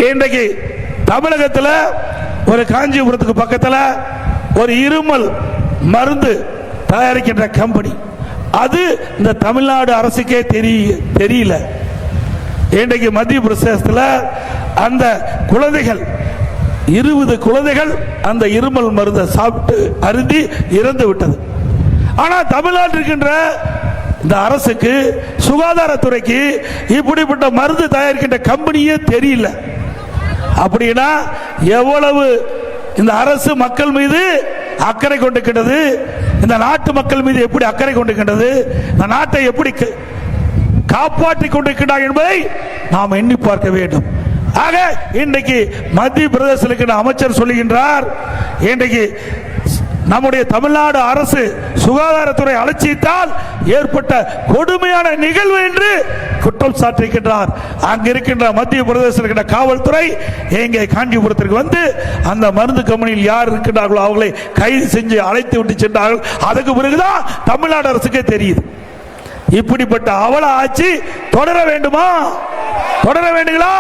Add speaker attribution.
Speaker 1: இன்றைக்கு தமிழகத்தில் ஒரு காஞ்சிபுரத்துக்கு பக்கத்தில் ஒரு இருமல் மருந்து தயாரிக்கின்ற கம்பெனி, அது இந்த தமிழ்நாடு அரசுக்கே தெரியல. இன்றைக்கு மத்திய பிரதேசத்தில் அந்த குழந்தைகள் 20 குழந்தைகள் அந்த இருமல் மருந்தை சாப்பிட்டு அருந்தி இறந்து விட்டது. ஆனால் தமிழ்நாட்டில் இருக்கின்ற இந்த அரசுக்கு, சுகாதாரத்துறைக்கு இப்படிப்பட்ட மருந்து தயாரிக்கின்ற கம்பெனியே தெரியல. அப்படின்னா எவ்வளவு இந்த அரசு மக்கள் மீது அக்கறை கொண்டிருக்கின்றது, இந்த நாட்டு மக்கள் மீது எப்படி அக்கறை கொண்டிருக்கின்றது, இந்த நாட்டை எப்படி காப்பாற்றிக் கொண்டிருக்கிறார் என்பதை நாம் எண்ணி பார்க்க வேண்டும். ஆக இன்றைக்கு மத்திய பிரதேசத்தில் அமைச்சர் சொல்லுகின்றார், இன்றைக்கு நம்முடைய தமிழ்நாடு அரசு சுகாதாரத்துறை அலட்சியத்தால் ஏற்பட்ட கொடுமையான நிகழ்வு என்று குற்றம் சாட்டியிருக்கின்றார். அங்கு இருக்கின்ற மத்திய பிரதேசத்தில் இருக்கின்ற காவல்துறை எங்கே காஞ்சிபுரத்திற்கு வந்து அந்த மருந்து கம்பெனியில் யார் இருக்கின்றார்களோ அவர்களை கைது செஞ்சு அழைத்து விட்டு சென்றார்கள். அதுக்கு பிறகுதான் தமிழ்நாடு அரசுக்கே தெரியுது. இப்படிப்பட்ட அவல ஆட்சி தொடர வேண்டுமா? தொடர வேண்டுங்களா?